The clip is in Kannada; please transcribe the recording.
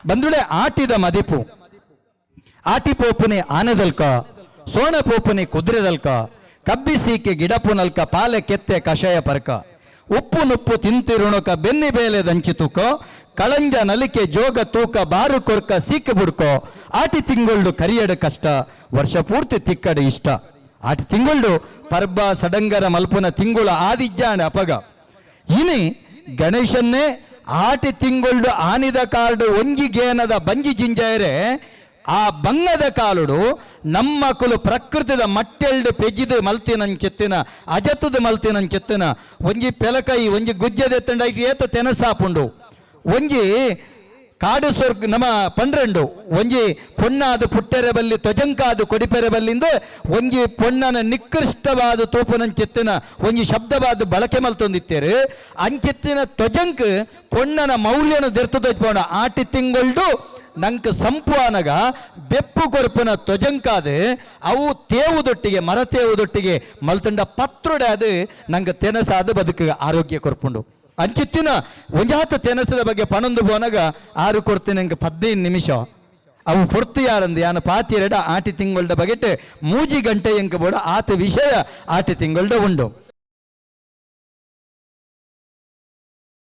ಬಂದುಳೆ ಆಟಿದ ಮದಿಪು ಆಟಿ ಪೋಪುನೆ ಆನೆದಲ್ಕ ಸೋಣ ಪೋಪುನೆ ಕುದುರೆದಲ್ಕ ಕಬ್ಬಿಸೀಕೆ ಗಿಡಪುನಲ್ಕ ಪಾಲೆ ಕೆತ್ತೆ ಕಷಾಯ ಪರಕ ಉಪ್ಪು ನುಪ್ಪು ತಿಂತಿರುಣಕ ಬೆನ್ನಿ ಬೇಲೆ ದಂಚಿತುಕ ಕಳಂಜ ನಲಿಕೆ ಜೋಗ ತೂಕ ಬಾರು ಕೊರ್ಕ ಸೀಕ್ ಬುಡ್ಕೋ ಆಟಿ ತಿಂಗೊಳ್ಳು ಕರಿಯಡ ಕಷ್ಟ ವರ್ಷ ಪೂರ್ತಿ ತಿಕ್ಕಡ ಇಷ್ಟ ಆಟಿ ತಿಂಗೊಳ್ಳು ಪರ್ಬ ಸಡಂಗರ ಮಲ್ಪುನ ತಿಂಗುಳ ಆದಿಜ್ಜಾಣ ಅಪಗ ಇನಿ ಗಣೇಶನ್ನೇ ಆಟಿ ತಿಂಗೊಳ್ಳು ಆನಿದ ಕಾರ್ಡು ಒಂಜಿ ಗೇನದ ಬಂಜಿ ಜಿಂಜಾಯರೆ ಆ ಬಂಗದ ಕಾಲುಡು ನಮ್ಮ ಕುಲು ಪ್ರಕೃತಿದ ಮಟ್ಟೆಲ್ಡು ಪೆಜ್ಜಿದು ಮಲ್ತಿನಂಚೆತ್ತಿನ ಅಜತ್ತದ ಮಲ್ತಿನಂಚೆತ್ತಿನ ಒಂಜಿ ಪೆಲಕೈ ಒಂಜಿ ಗುಜ್ಜದೆತ್ತಂಡ ಏತ ತೆನಸಾಪುಂಡು ಒಂಜಿ ಕಾಡು ಸ್ವರ್ಗ ನಮ್ಮ ಪಂಡ್ರಂಡು ಒಂಜಿ ಪೊಣ್ಣಾದ ಪುಟ್ಟೆರೆ ಬಲ್ಲಿ ತ್ವಜಂಕಾದ ಕೊಡಿಪೆರೆ ಬಲ್ಲಿಂದ ಒಂಜಿ ಪೊಣ್ಣನ ನಿಕೃಷ್ಟವಾದ ತೂಪುನಂಚೆತ್ತಿನ ಒಂಜಿ ಶಬ್ದವಾದ ಬಳಕೆ ಮಲ್ತೊಂದಿತ್ತೇರು ಅಂಚೆತ್ತಿನ ತ್ವಜಂಕ್ ಪೊಣ್ಣನ ಮೌಲ್ಯನ ದೆರ್ತದೋಣ ಆಟಿ ತಿಂಗೊಳ್ಡು ನಂಕ ಸಂಪುವಾನಗ ಬೆಪ್ಪು ಕೊರಪುನ ತ್ವಜಂಕಾದ ಅವು ತೇವುದೊಟ್ಟಿಗೆ ಮರ ತೇವುದೊಟ್ಟಿಗೆ ಮಲ್ತಂಡ ಪತ್ರುಡೆ ಅದು ನಂಗೆ ತೆನಸಾದ ಬದುಕು ಆರೋಗ್ಯ ಕೊರ್ಪುಂಡು ಅಂಚಿತ್ತಿನ ಒಂಜಾತ ತೆನಸದ ಬಗ್ಗೆ ಪಣಂದು ಹೋನಾಗ ಆರು ಕೊಡ್ತೀನಿ ನಂಗೆ 15 ನಿಮಿಷ ಅವು ಪೊರ್ತು ಯಾರಂದು ಯಾನ ಪಾತಿರಡ ಆಟಿ ತಿಂಗೊಳ್ಡ ಬಗೆಟ್ ಮೂಜಿ ಗಂಟೆ ಎಂಕ ಬೋಡ ಆತ ವಿಷಯ ಆಟಿ ತಿಂಗೊಳ್ಡ ಉಂಡು.